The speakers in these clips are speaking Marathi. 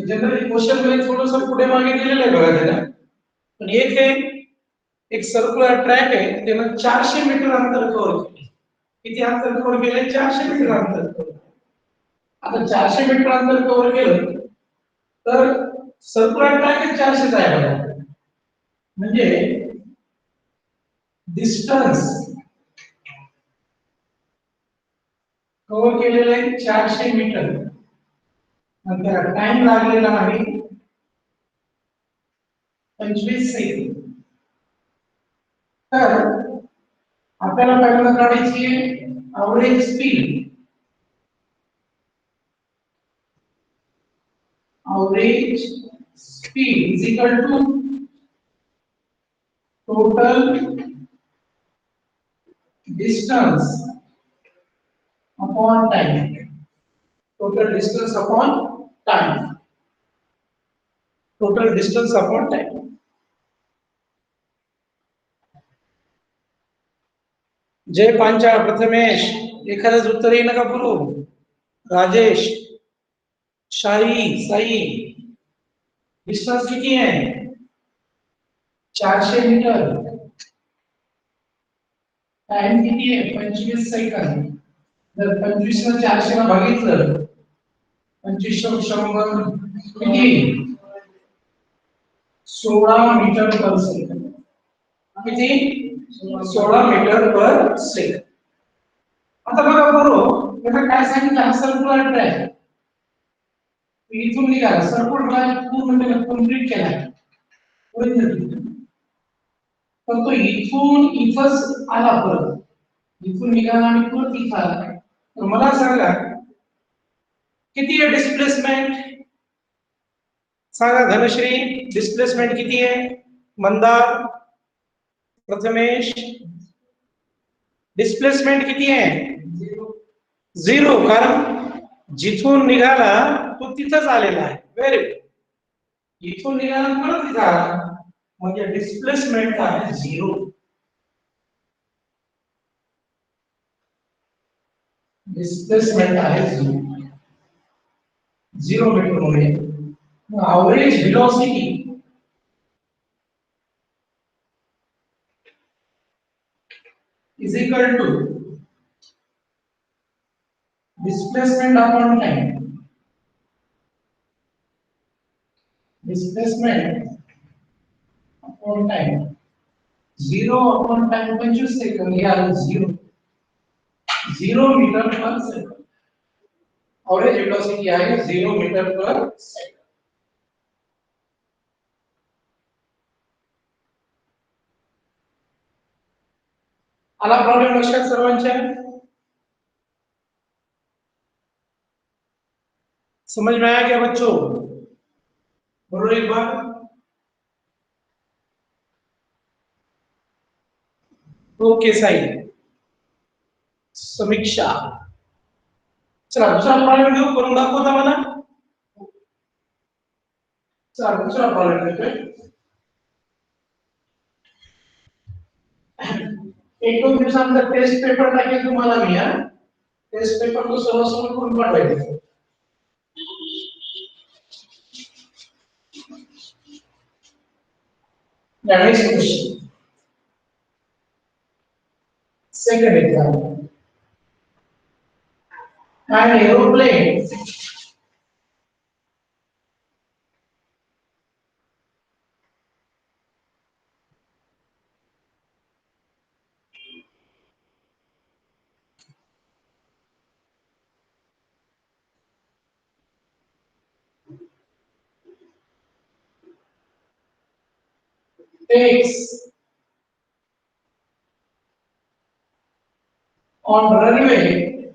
जनरली क्वेश्चन मध्ये थोडंसं पुढे मागे दिलेलं आहे बघा त्याला. पण एक आहे, एक सर्क्युलर ट्रॅक आहे, त्यानं 400 मीटर अंतर कव्हर केले. किती अंतर कव्हर केले? 400 मीटर अंतर कव्हर. आता 400 मीटर अंतर कव्हर केलं तर सर्क्युलर ट्रॅक 400 आहे बघा. म्हणजे डिस्टन्स कव्हर केलेलं आहे 400 मीटर. नंतर टाइम लागलेला आहे 25 सेकंद. तर आपल्याला पहिल्यांदा काढायची आहे average speed. Average speed is equal to total distance upon time. Total distance upon time. Total distance upon time. Jay Panchal, Prathamesh, एखादंच उत्तर येईल नका पुरू. राजेश, शाही, साई, डिस्टन्स किती आहे? 400 मीटर. टाइम किती आहे? 25 सेकंद. जर 25 ने 400 ला भागितलं, 25 100 किती? 16 मीटर पर सेकंद. किती? 16 मीटर पर सेकंद. आता बघा बरोबर, त्याला काय सांगितलं? Circular track. इथून निघाला, सर्क्युलर ट्रॅक पूर्ण कंप्लीट केला. पण तो इथून इथंच आला, परत इथून निघाला आणि परत इथं आला. तर मला सांगा किती आहे डिस्प्लेसमेंट? सांगा धनश्री, डिस्प्लेसमेंट किती आहे? मंदार, प्रथमेश, डिस्प्लेसमेंट किती आहे? 0. कारण जिथून निघाला तो तिथंच आलेला आहे. Very good. इथून निघाला परत इथं आला, म्हणजे डिस्प्लेसमेंट आहे 0. डिस्प्लेसमेंट आहे 0 मीटर मुळे. Average velocity is equal to displacement upon time. Displacement upon time. 0 upon time 25 second. हे आलं 0. 0 metre per second. Average velocity आहे 0 मीटर पर सेकंद. आला प्रॉब्लेम लक्षात सर्वांच्या? समझ में आया क्या बच्चों? बोलो एक बार. ओके साई, समीक्षा. चला दुसरा प्रॉब्लेम घेऊ, करून दाखवता मला. चला दुसरा प्रॉब्लेम घेतोय. एक दोन दिवसानंतर टेस्ट पेपर टाकेल तुम्हाला मी. टेस्ट पेपर तो सर्वांसमोर करून पाठवायचा. Next question. Second example. An aeroplane takes on runway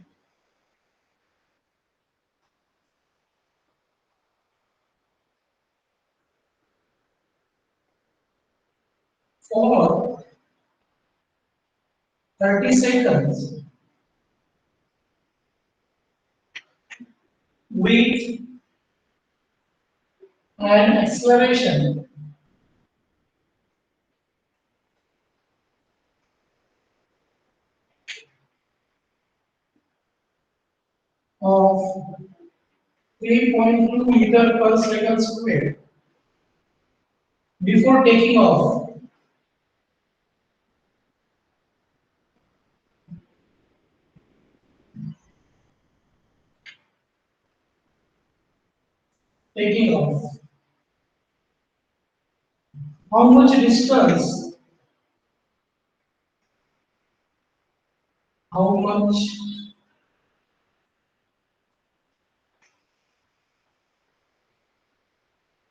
for 30 seconds with an acceleration of 3.2 meter per second square before taking off. Taking off. How much distance? How much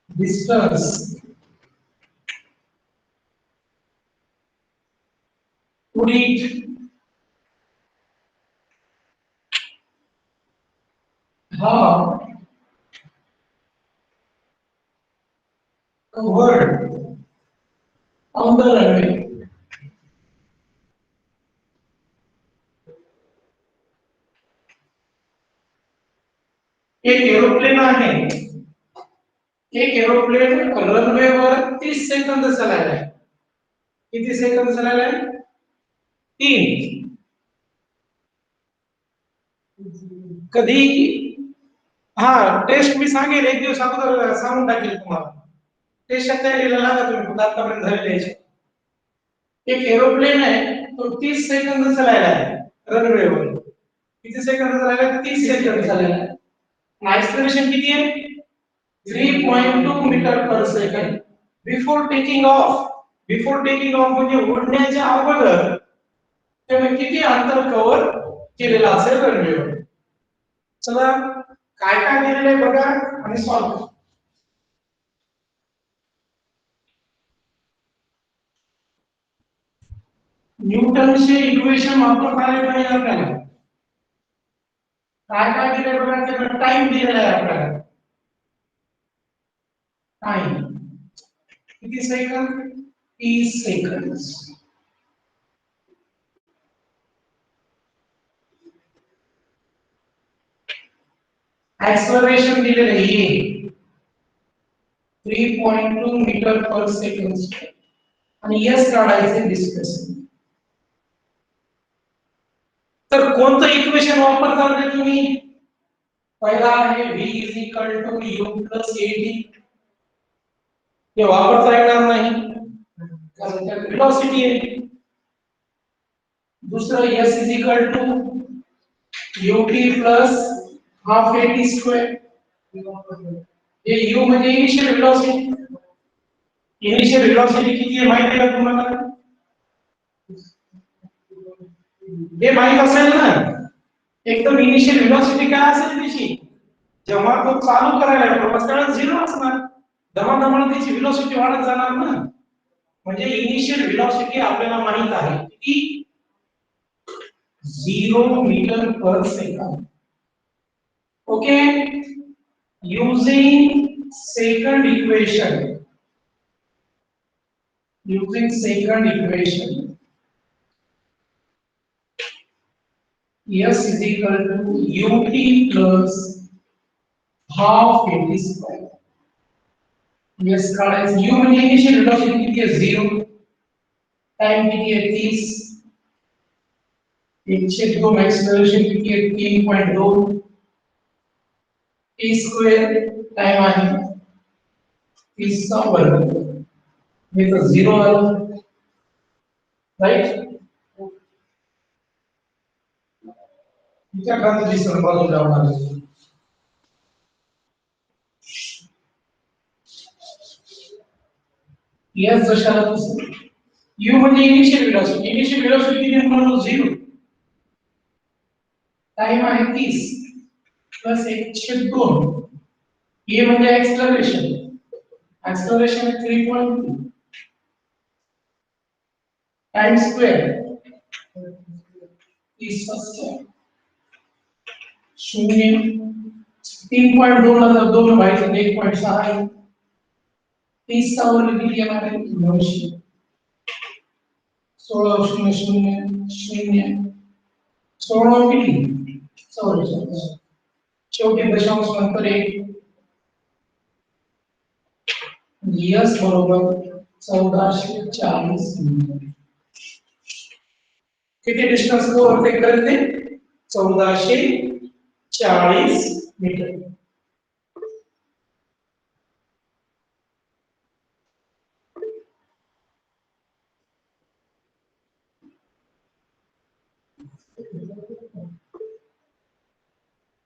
distance would it have covered on the runway? एक एरोप्लेन आहे, एक एरोप्लेन रनवेवर 30 सेकंद चालला आहे. किती सेकंद चालला आहे? 3. कधी हा टेस्ट मी सांगेल, एक दिवस अगोदर सांगून टाकेल तुम्हाला. टेस्टच्या तयारीला लागा तुम्ही, फक्त आतापर्यंत झालेले आहे. एक एरोप्लेन आहे, तो 30 सेकंद चालला आहे रनवेवर. किती सेकंद चालला आहे? 30 सेकंद चालला आहे. एक्सेलरेशन किती आहे? 3.2 metre per second. Before taking off. Before taking off म्हणजे उडण्याच्या अगोदर त्याने किती अंतर कव्हर केलेलं असेल रनवेवर. चला काय काय दिलेलं आहे बघा आणि सॉल्व्ह करा. न्यूटनचे इक्वेशन वापरता आले पाहिजे आपल्याला. काय काय दिले बघा, त्याला टाइम दिलेला आहे आपल्याला. टाइम किती सेकंद? 30 सेकंद. एक्सेलरेशन दिलेलं आहे 3.2 मीटर पर सेकंड आणि एस काढायचे डिस्प्लेसमेंट. तर कोणतं इक्वेशन वापरता तुम्ही? पहिला आहे v is equal to u plus at. हे वापरता येणार नाही कारण त्यात वेलोसिटी आहे. दुसरं s is equal to ut plus half at square. हे u म्हणजे इनिशियल वेलोसिटी. इनिशियल वेलोसिटी किती आहे माहिती आहे का तुम्हाला? हे माहित असेल ना. एकदम इनिशियल वेलोसिटी काय असेल त्याची? जेव्हा तो चालू करायला प्रवास त्याला 0 असणार. दमादमाने त्याची वेलोसिटी वाढत जाणार ना. म्हणजे इनिशियल वेलोसिटी आपल्याला माहित आहे किती? 0 metre per second. Okay. using second equation. Using second equation, s is equal to ut plus half at square. yes काढायचं. u म्हणजे इनिशियल वेलोसिटी किती आहे? 0. टाइम किती आहे? 30. 1/2 एक्सेलरेशन किती आहे? 3.2 t स्क्वेअर. टाइम आहे 30 चा वर्ग. हे तर 0 आलं राईट. विचार करा दुसरं बाजूला जाणार. yes जशाला तसं. u म्हणजे इनिशियल वेलोसिटी. इनिशियल वेलोसिटी किती म्हणून 0. टाइम आहे 30 प्लस 1/2. a म्हणजे एक्सेलरेशन. एक्सेलरेशन आहे 3.2 टाइम स्क्वेअर 30 चा स्क्वेअर 0. 3.2 ला जर 2 भागायचं 1.6 आहे. 30 चा वर्ग किती येणार आहे? 900. 16 0 0 0 16 किती? 44. शेवटी दशांश नंतर 1. यस बरोबर 1440 मीटर. किती डिस्टन्स कव्हर ते करते? 1440 मीटर.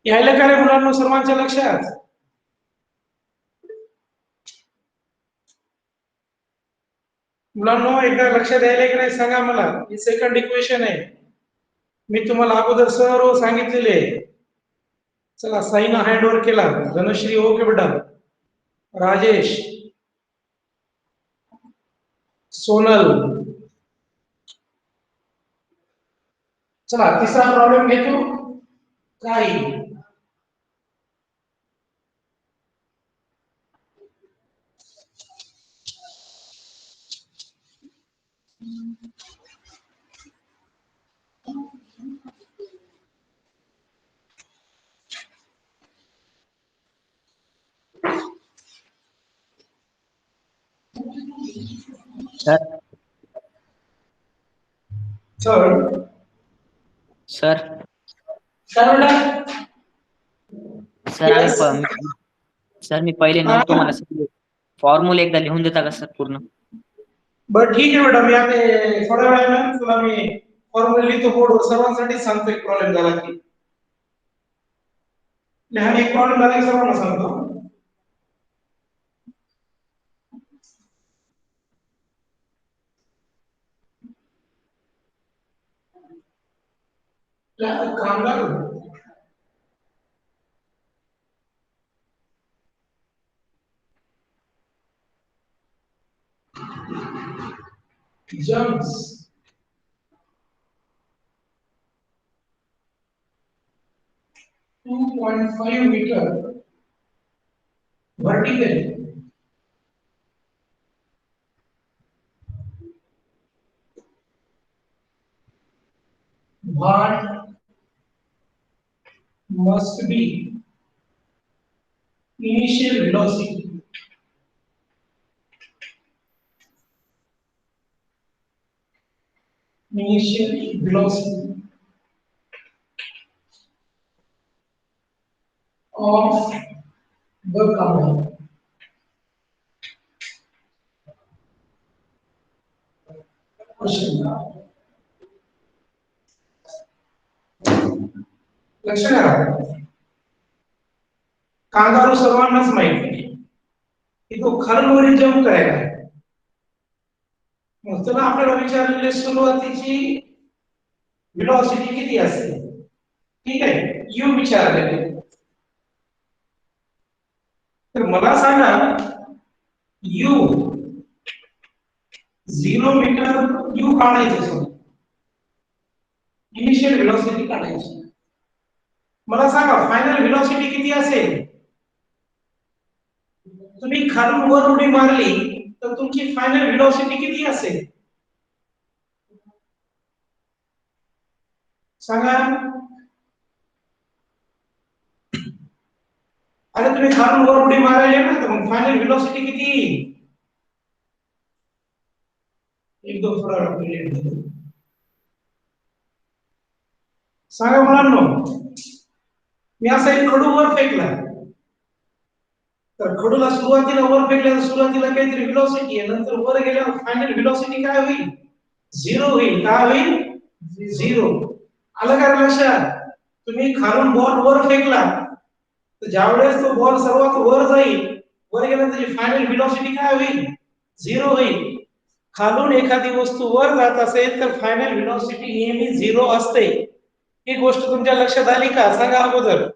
यायला काय रे मुलांना सर्वांच्या लक्षात? मुलांनो एकदा लक्षात यायला की नाही सांगा मला. ही सेकंड इक्वेशन आहे. मी तुम्हाला अगोदर सर्व सांगितलेले. चला साईना हँडओव्हर केला. धनश्री ओके बेटा. राजेश, सोनल, चला तिसरा प्रॉब्लेम घेतो. काही sir sir sir sir sir मी पहिले नव्हतो. मला फॉर्म्युला एकदा लिहून देता का सर पूर्ण? बरं ठीक आहे बेटा. मी आता थोड्या वेळानं तुला मी फॉर्म्युला लिहितो बोर्डवर. सर्वांसाठी सांगतो. एक प्रॉब्लेम झाला की लहान एक प्रॉब्लेम झाला की सर्वांना सांगतो. कामगार jumps 2.5 meter vertically what must be initial velocity of the camera. Question. लक्ष द्या. कांगारू सर्वांनाच माहिती आहे की तो खालून जंप करायला आहे. मग चला आपल्याला विचारलेले सुरुवातीची व्हेलॉसिटी किती असेल? ठीक आहे, यू विचारलेले. तर मला सांगा यू 0 मीटर यू काढायचं. इनिशियल व्हेलॉसिटी काढायची. मला सांगा फायनल व्हेलॉसिटी किती असेल? तुम्ही खालून वर उडी मारली तर तुमची फायनल व्हेलॉसिटी किती असेल सांगा. अरे तुम्ही खालून वर उडी मारली ना तर मग फायनल व्हेलॉसिटी किती येईल? एकदम थोडा सांगा मुलांनो. मी असा एक खडू वर फेकला तर खडूला सुरुवातीला वर फेकल्यावर सुरुवातीला काहीतरी व्हेलॉसिटी आहे. नंतर वर गेल्यावर फायनल व्हेलॉसिटी काय होईल? 0 होईल. काय होईल? 0. आलं का लक्षात? तुम्ही खालून बॉल वर फेकला तर ज्यावेळेस तो बॉल सर्वात वर जाईल, वर गेल्यानंतर त्याची फायनल व्हेलॉसिटी काय होईल? 0 होईल. खालून एखादी वस्तू वर जात असेल तर फायनल व्हेलॉसिटी नेहमी 0 असते. ही गोष्ट तुमच्या लक्षात आली का? सांगा अगोदर.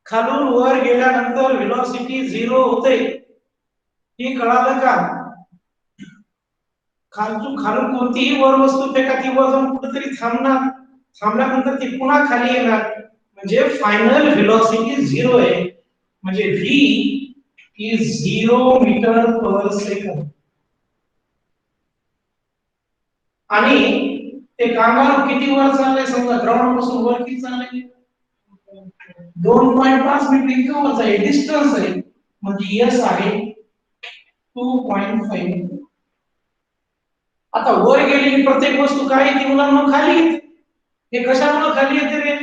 खालून वर गेल्यानंतर व्हेलॉसिटी 0 होते. हे कळालं का? खालून कोणतीही वर वस्तू फेका ती वर जाऊन कुठेतरी थांबणार. थांबल्यानंतर ती पुन्हा खाली येणार. म्हणजे फायनल व्हेलॉसिटी 0 आहे. म्हणजे v is 0 metre per second. आणि ते कांगारू किती वर चालले? समजा ग्राउंड पासून वर किती चालले? 2.5 मीटर इतकं वर आहे. डिस्टन्स आहे. म्हणजे s आहे 2.5. आता वर गेलेली प्रत्येक वस्तू काय ती मुलांना खाली येते. हे कशामुळे खाली येते रे?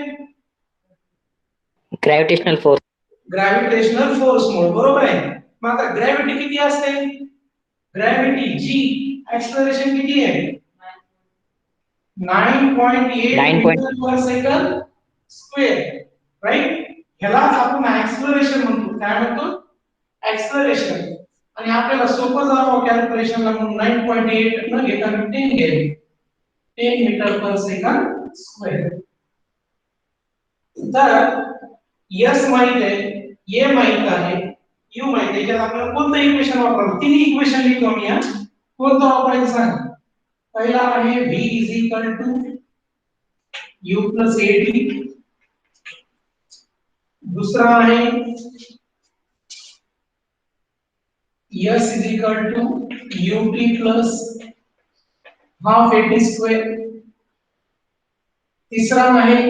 Gravitational force. ग्रॅव्हिटेशनल फोर्स मुळे. बरोबर आहे. मग आता ग्रॅव्हिटी किती असते? ग्रॅव्हिटी जी, ऍक्सेलरेशन किती आहे? 9.8 9 metre per second square, right. ह्यालाच आपण ऍक्सलरेशन म्हणतो. काय म्हणतो? ऍक्सलरेशन. आणि आपल्याला सोपं जावं कॅल्क्युलेशनला म्हणून 9.8 न घेता 10 घ्यायचे. 10 मीटर पर सेकंद स्क्वेअर. तर S माहित आहे, A माहित आहे, U माहित आहे. याच्यात आपल्याला कोणतं इक्वेशन वापरावं? तिन्ही इक्वेशन लिहितो मी. कोणतं वापरायचं सांग. पहिला आहे V is equal to U plus AT. दूसरा आहे S is equal to UT plus half AT square. तीसरा आहे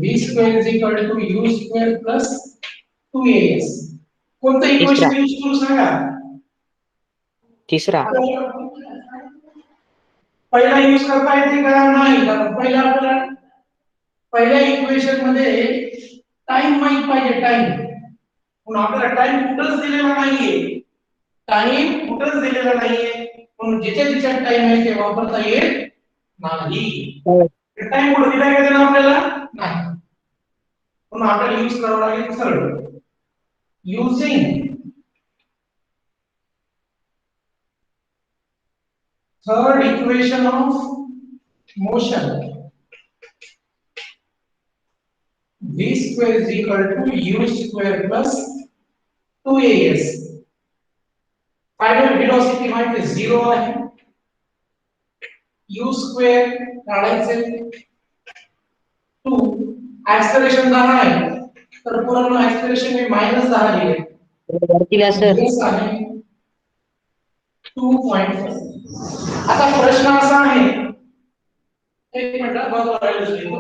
V square is equal to U square plus 2AS. कोणतं इक्वेशन यूज करू सांगा. तिसरा. पहिला यूज करता येते का? नाही. कारण पहिल्या इक्वेशन मध्ये टाइम माहित पाहिजे. टाइम पण आपल्याला टाइम कुठंच दिलेला नाहीये. म्हणून जिथे टाइम आहे ते वापरता येत नाही. टाइम कुठे दिलाय का त्याला आपल्याला? नाही. म्हणून आपल्याला यूज करावं लागेल सरळ. Using third equation of motion, V square is equal to U square plus 2AS. Final velocity माहिती आहे 0 आहे. U square काढायचे 2. ऍक्सेलरेशन 10 आहे. तर पूर्ण ऍक्सेलरेशन मी -10 लिहिले. वरतीला सर S आहे 2.5. आता प्रश्न असा आहे, एक मिनिट बघा राहिलो.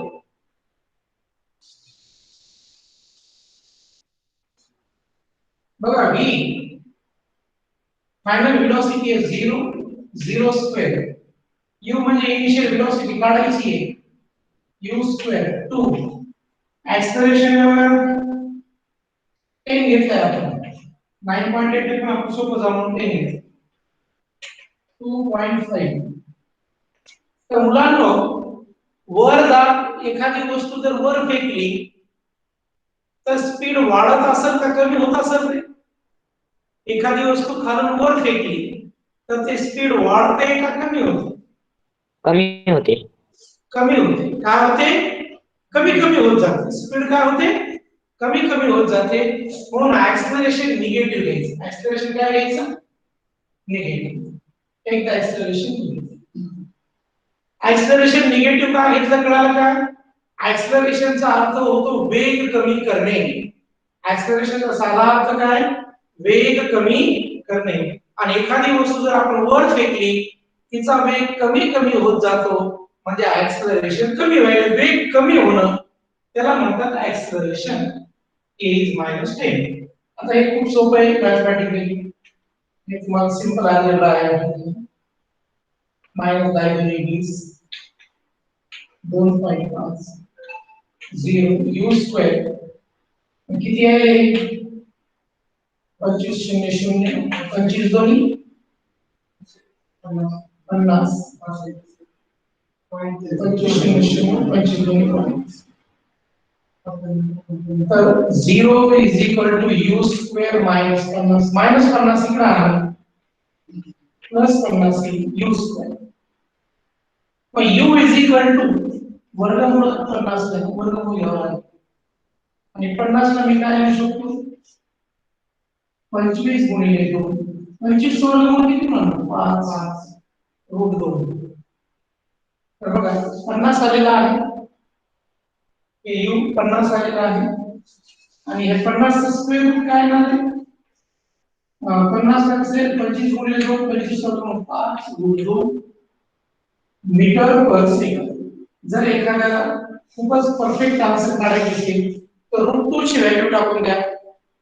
बघा V फायनल वेलोसिटी आहे 0, 0 स्क्वेअर. U म्हणजे इनिशियल वेलोसिटी काढायची आहे. U square 2. ऍक्सेलरेशन 10 घेतलाय आपण. 9.8 पण आपण सोपं जाऊन 10 घेतलं. 2.5. तर मुलांनो, एखादी वस्तू जर वर फेकली तर स्पीड वाढत असेल का कमी होत असेल? एखादी वस्तू खालून वर फेकली तर ते स्पीड वाढते का कमी होते? कमी होते. कमी होते. काय होते? कमी कमी होत जाते. स्पीड काय होते? कमी कमी होत जाते. म्हणून ऍक्सेलरेशन निगेटिव्ह घ्यायचं. ऍक्सेलरेशन काय घ्यायचं? निगेटिव्ह. एकदा ऍक्सेलरेशन निगेटिव्ह का घेतलं कळालं का? ऍक्सेलरेशनचा अर्थ होतो वेग कमी करणे. ऍक्सेलरेशनचा साधा अर्थ काय? वेग कमी करणे. आणि एखादी वस्तू जर आपण वर फेकली तिचा वेग कमी कमी होत जातो, म्हणजे ऍक्सेलरेशन कमी होईल. वेग कमी होणं त्याला म्हणतात ऍक्सेलरेशन. A is -10. आता हे खूप सोपं आहे मॅथमॅटिकली. हे तुम्हाला सिंपल अल्जेब्रा आहे. -10 2.5 0 U स्क्वेअर किती आहे? 25 0 0 25 दोन्ही 50. 25 0 0 25 दोन्ही. तर 0 is equal to U square minus 50. -50 इकडे आणा. +50 U square. मग U is equal to वर्गमूळ 50 आहे. वर्गमूळ घ्यावं लागेल. आणि 50 ला मी काय लिहू शकतो? 25 गुणिले 2. 25 वर्गमूळ किती म्हणतो? 5 √2. तर बघा 50 आलेला आहे. हे U 50 आलेला आहे. आणि हे 50 चा स्क्वेअर रूट काय येणार आहे? 50 चा स्क्वेअर 25 गुणिले 2 25 वर्गमूळ 5 √2 मीटर पर सेकंद. जर एखाद्याला खूपच परफेक्ट आन्सर काढायची असेल तर √2 ची व्हॅल्यू टाकून द्या.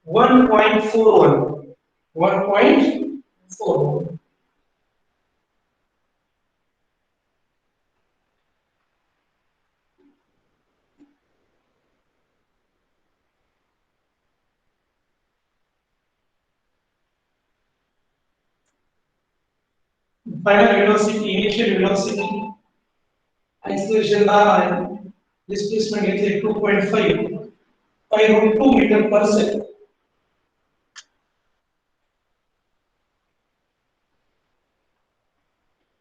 1.41. 1.41. Final velocity, initial velocity, acceleration 10 आहे, डिस्प्लेसमेंट घेतले 2.5 √2 मीटर पर सेकंड.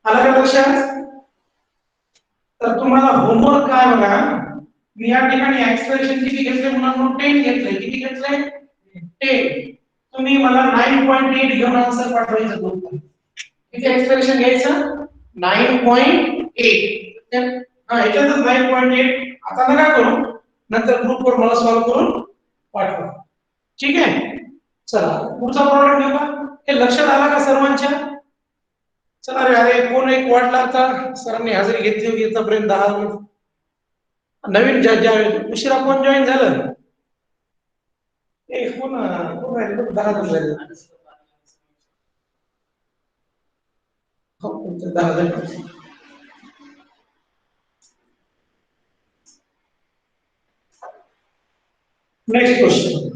आलं का लक्षात? तर तुम्हाला होमवर्क काय बघा, मी या ठिकाणी एक्सेलरेशन किती घेतले मुलांनो? 10 घेतले. किती घेतले? 10. तुम्ही मला 9.8 घेऊन आन्सर पाठवायचं ग्रुपला. किती एक्सेलरेशन घ्यायचं? 9.8. याच्यातच 9.8. आता नका करू, नंतर ग्रुपवर मला सॉल्व्ह करून पाठवा. ठीक आहे, चला पुढचा प्रॉब्लेम घेऊ का? हे लक्षात आला का सर्वांच्या? चला रे, अरे कोण एक वाटला आता, सरांनी हजेरी घेतली होती आतापर्यंत 10 मिनिट. नवीन ज्या उशिरा कोण जॉईन झालं? ए कोण कोण राहिले? 10 जण राहिले. हो, 10 जण. Next question.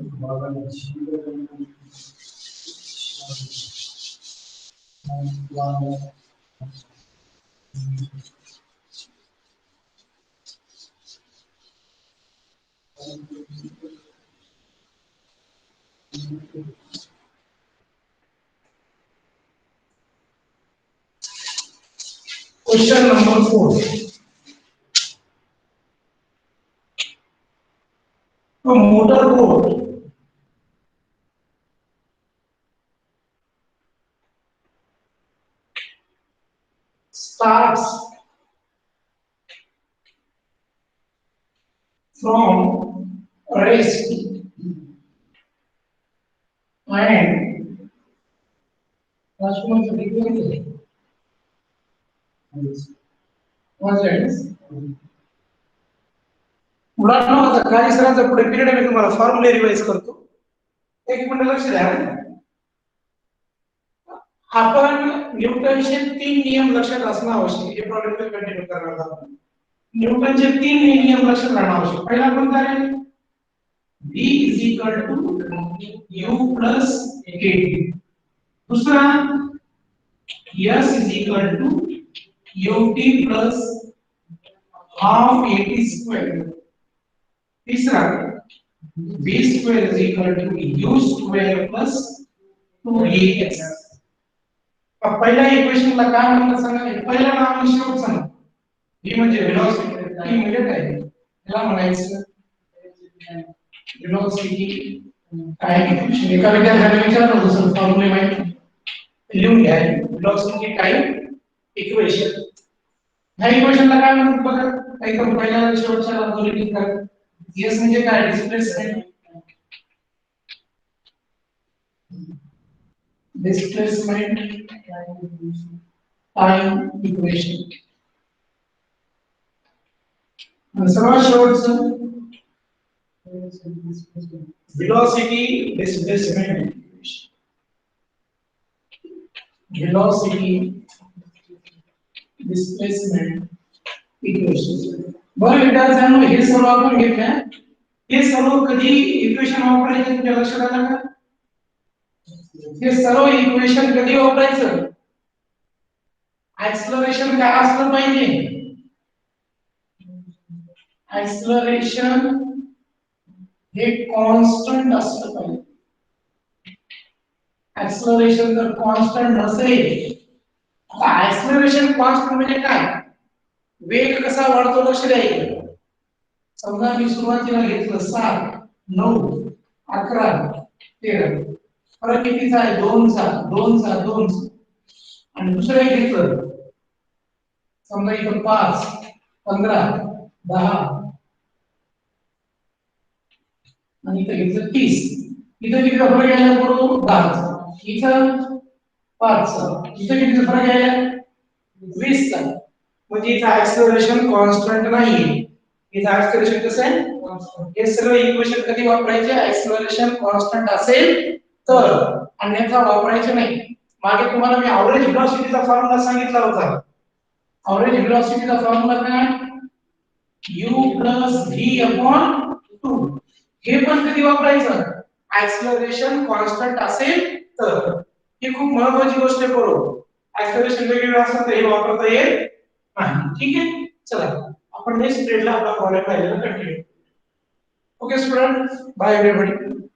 Question number 4. A motorboat starts from rest and मुलांना आता काही सरांचा पुढे पिरियड मी तुम्हाला फॉर्म्युला रिवाइज करतो. एक मिनिट लक्ष द्या. आपण न्यूटनचे 3 नियम लक्षात असणं आवश्यक आहे. हे प्रॉब्लेम कंटिन्यू करणार आहोत. न्यूटनचे 3 नियम लक्षात राहणं आवश्यक. पहिला कोणता आहे? V = U + KT. दूसरा S = UT + half AT². तीसरा V² = U² + 2AX. पहिल्या इक्वेशनला काय म्हणतात सांगा? पहिला नाव आणि शेवट सांगा. V म्हणजे व्हेलॉसिटी, T म्हणजे काय? याला म्हणायचं व्हेलॉसिटी टाइम इक्वेशन. एका विद्यार्थ्याने विचारलं होतं सर फॉर्म्युला माहिती लिहून घ्या. Velocity time equation. ह्या इक्वेशनला काय म्हणतात बघा? एकदम पहिल्या शेवटच्या दोन्ही करा. S म्हणजे काय? डिस्प्लेसमेंट. Displacement time equation. आणि सर्वात शेवटचं velocity displacement equation. Velocity displacement equation. बरं विद्यार्थ्यांनो, हे सर्व आपण घेतलं. हे सर्व कधी इक्वेशन वापरायचे तुमच्या लक्षात आलं का? हे सर्व इक्वेशन कधी वापरायचं? एक्सेलरेशन काय असलं पाहिजे? एक्सेलरेशन हे कॉन्स्टंट असलं पाहिजे. एक्सेलरेशन जर कॉन्स्टंट नसेल, आता एक्सेलरेशन कॉन्स्टंट म्हणजे काय? वेग कसा वाढतो लक्ष द्यायचं. समजा मी सुरुवातीला घेतलं 7, 9, 11, 13. फरक कितीचा आहे? 2चा. आणि दुसरं घेतलं समजा इथं 5, 15, 10 आणि इथं घेतलं 30. इथं किती फरक यायला बरोबर 10. इथं 5. इथं किती फरक यायला 20. म्हणजे इथं एक्सेलरेशन कॉन्स्टंट नाही. इथं एक्सेलरेशन कसं आहे? कॉन्स्टंट. हे सर्व इक्वेशन कधी वापरायचे? एक्सेलरेशन कॉन्स्टंट असेल तर, अन्यथा वापरायचे नाही. मागे तुम्हाला मी एव्हरेज व्हेलॉसिटीचा फॉर्म्युला सांगितला होता. एव्हरेज व्हेलॉसिटीचा फॉर्म्युला काय? U + V/2. हे पण कधी वापरायचं? एक्सेलरेशन कॉन्स्टंट असेल तर. ही खूप महत्त्वाची गोष्ट आहे बरोबर. ऍक्सेलरेशन वेगवेगळं असतं तर हे वापरता येत नाही. ठीक आहे, चला आपण नेक्स्ट ग्रेडला आपला प्रॉब्लेम पाहिलेला continue. Okay student, bye everybody.